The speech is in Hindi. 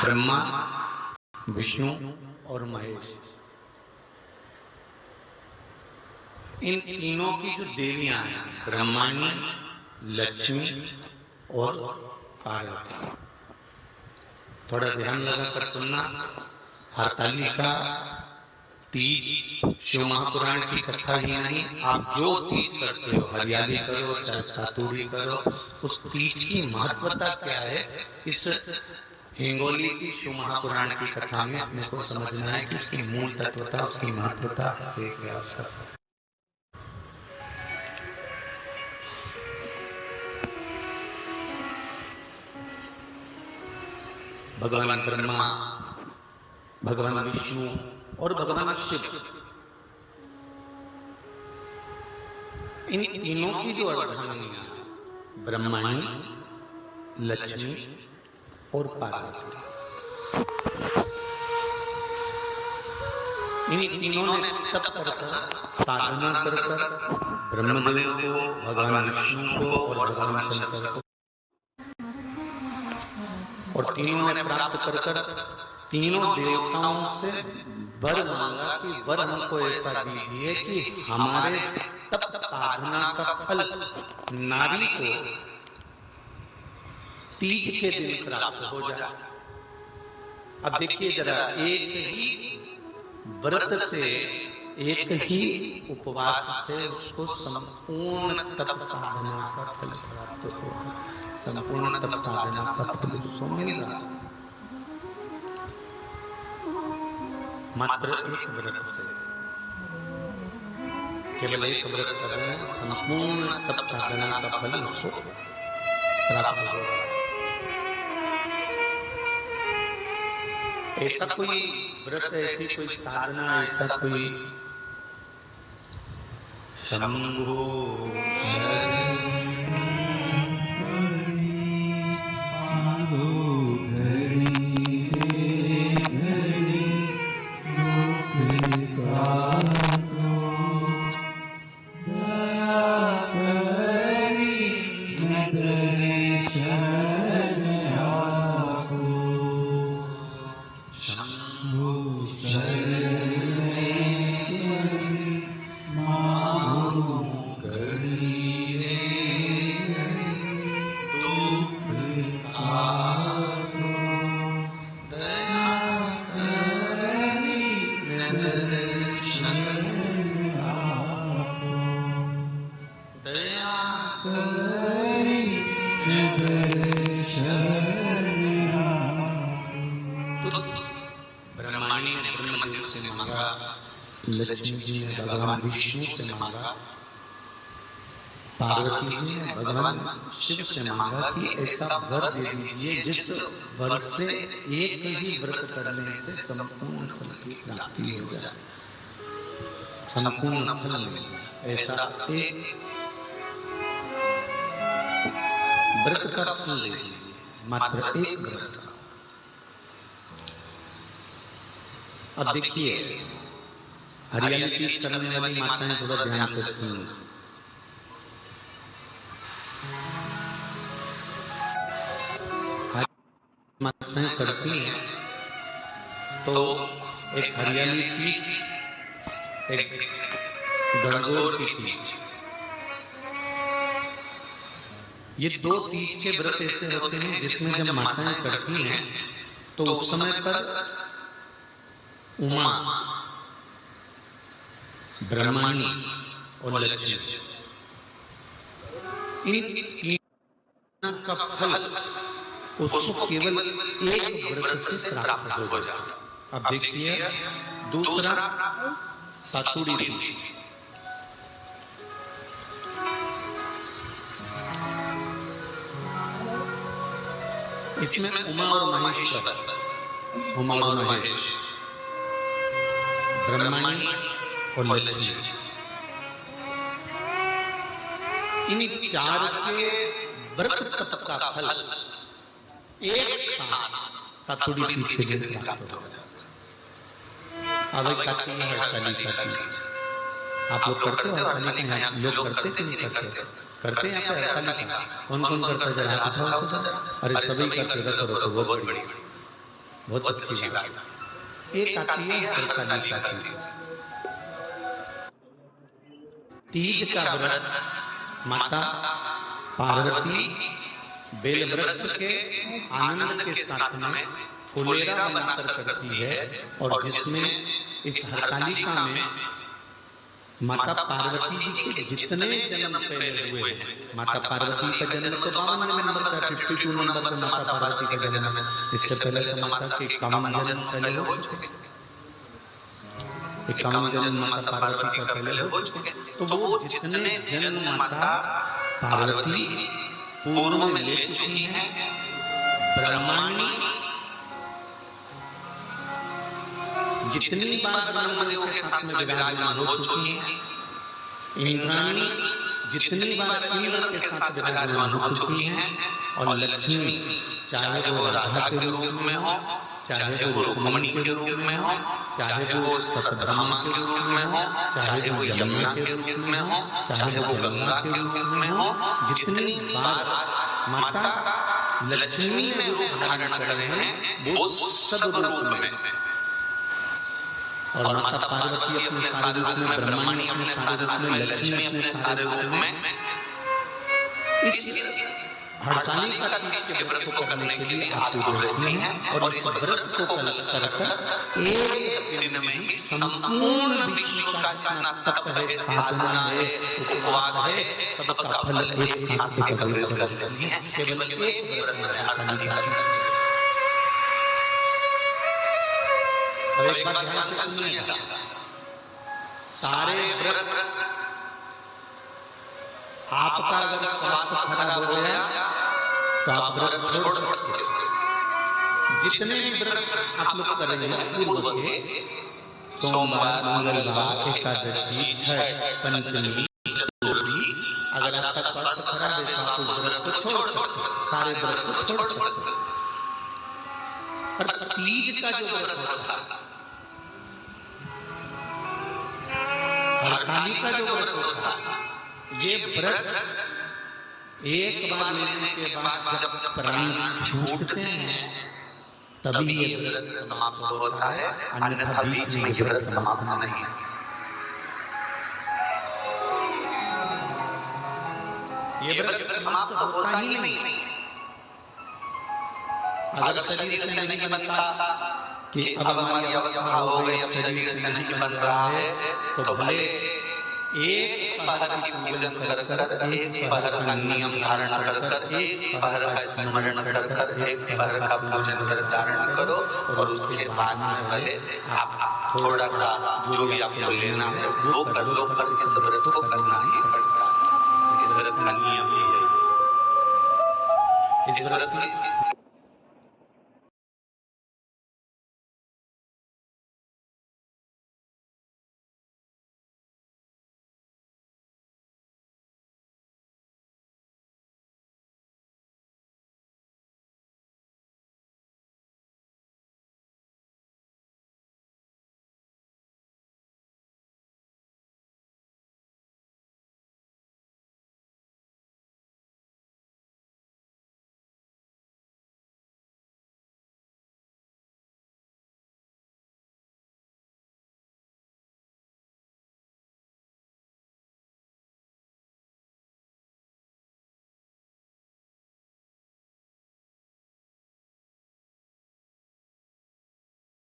ब्रह्मा, विष्णु और महेश, इन तीनों की जो देवियां हैं, ब्रह्माणी, लक्ष्मी और पार्वती। थोड़ा ध्यान लगाकर सुनना। हरतालिका तीज शिव महापुराण की कथा ही नहीं, आप जो तीज करते हो, हरियाली करो चाहे सातुड़ी करो, उस तीज की महत्वता क्या है, इस हिंगोली की शिव महापुराण की कथा में अपने को समझना है कि उसकी मूल तत्वता, उसकी महत्वता है क्या उसका। भगवान ब्रह्मा, भगवान विष्णु और भगवान शिव, इन तीनों की जो अर्धांगिनियां, ब्रह्माणी, लक्ष्मी और पार्वती, इन तीनों ने तप कर साधना कर ब्रह्मदेव को, भगवान विष्णु को और भगवान शंकर को, और तीनों ने प्राप्त कर तीनों देवताओं से वर मांगा कि वर हमको ऐसा दीजिए कि हमारे तप साधना का फल नारी को तीज के दिन प्राप्त हो जाए। अब देखिए जरा, एक ही व्रत से, एक ही उपवास से उसको संपूर्ण तप साधना का फल प्राप्त होगा, संपूर्ण तप साधना का फल उसको मिल रहा है मात्र एक व्रत से। केवल एक व्रत कर रहे हैं, संपूर्ण तप साधना का फल उसको प्राप्त हो रहा है। ऐसा कोई व्रत, ऐसी कोई साधना, ऐसा कोई शंभो लक्ष्मी जी ने भगवान विष्णु से मांगा, पार्वती जी ने भगवान शिव से मांगा कि ऐसा वर दे दीजिए जिस वर से एक ही व्रत करने से संपूर्ण फल की प्राप्ति हो जाए, संपूर्ण फल मिले। ऐसा एक व्रत का फल दे दीजिए, मात्र एक व्रत का। अब देखिए, हरियाली तीज करने वाली माताएं थोड़ा ध्यान से सुनिए। माताएं करती हैं तो एक हरियाली तीज, एक गणगौर की तीज, ये दो तीज के व्रत ऐसे होते हैं जिसमें जब माताएं करती हैं तो उस समय पर उमा, ब्रह्माणी और लक्ष्मी, इन तीनों का फल उसको केवल एक व्रत से प्राप्त हो जाए। अब देखिए दूसरा सातुड़ी तीज। इसमें उमा और महेश्वर, उमा और महेश, ब्रह्माणी और लक्ष्मी, इन चार के व्रत तप का फल एक साथ सातुड़ी तीज के दिन प्राप्त हो जाता है। अब कहती है हरतालिका तीज, आप लोग करते हो हरतालिका? लोग करते कि नहीं करते? करते हैं यहाँ पे हरतालिका? कौन कौन करता है? जरा हाथ उठाओ तो जरा। अरे सभी करते, रखो रखो, बहुत बढ़िया। बहुत अच्छी बात। एक आती है हरतालिका तीज। तीज का व्रत माता पार्वती बेल वृक्ष के आनंद के साथ में फुलेरा बनाकर करती है, और जिसमें इस हरतालिका में माता पार्वती जी के जितने जन्म पहले हुए, माता पार्वती का जन्म तो 52 नंबर पर, 52 नंबर पर माता पार्वती का जन्म है। इससे पहले तो माता के 51 जन्म पहले हो चुके, 51 जन्म माता पार्वती का पहले हो चुके। तो वो जितने जन्म माता पार्वती पूर्व में ले चुकी हैं, ब्रह्मांडी जितनी बार ब्रह्मदेव के साथ में विराजमान हो चुकी हैं, इंद्राणी जितनी बार इंद्र के साथ विराजमान हो चुकी हैं, और लक्ष्मी चाहे वो राधा के रूप में हो, चाहे वो रुक्मिणी के रूप में हो, चाहे वो सतभामा के रूप में हो, चाहे वो यमुना के रूप में हो, चाहे वो गंगा के रूप में हो, जितनी बार माता लक्ष्मी ने रूप धारण करे हैं वो सब रूप में, और माता पार्वती अपने सारे रूप में, ब्रह्मांड अपने सारे रूप में, लक्ष्मी अपने सारे रूप में इस हरतालिका तीज के व्रत को करने के लिए आतुर रहती हैं, और इस व्रत को कर एक दिन में ही संपूर्ण विश्व का जितना तप है, साधना है, उपवास है, सबका फल एक साथ एकत्रित कर देती हैं केवल एक व्रत में, हरतालिका तीज। अब एक बात ध्यान से सुनिएगा, सारे व्रत आपका अगर स्वास्थ्य खराब हो गया तो आप व्रत छोड़ सकते हो। जितने भी व्रत आप लोग कर रहे हैं पूर्व के, सोमवार, मंगलवार, एकादशी, छठ, पंचमी, चतुर्थी, अगर आपका स्वास्थ्य खराब है तो आप उस व्रत को छोड़ सकते हो, सारे व्रत को छोड़ सकते हो। पर तीज का जो व्रत होता है, हरतालिका जो व्रत होता है, ये व्रत एक बार लेने के बाद जब प्राण छूटते हैं तभी ये व्रत समाप्त होता है, अन्यथा बीच में ये व्रत समाप्त नहीं है। ये व्रत समाप्त होता ही नहीं। अगर शरीर से नहीं बनता कि अब हमारी अवस्था हो गई, अब शरीर से नहीं बन रहा है, तो भले एक पहर की पूजन कर कर, एक पहर का नियम धारण कर कर, एक पहर का स्मरण कर कर, एक पहर का पूजन कर धारण करो, और उसके बाद में भले आप थोड़ा सा जो भी आपको लेना है वो कर लो, पर इस व्रत को करना ही पड़ता है। इस व्रत का नियम ही है, इस व्रत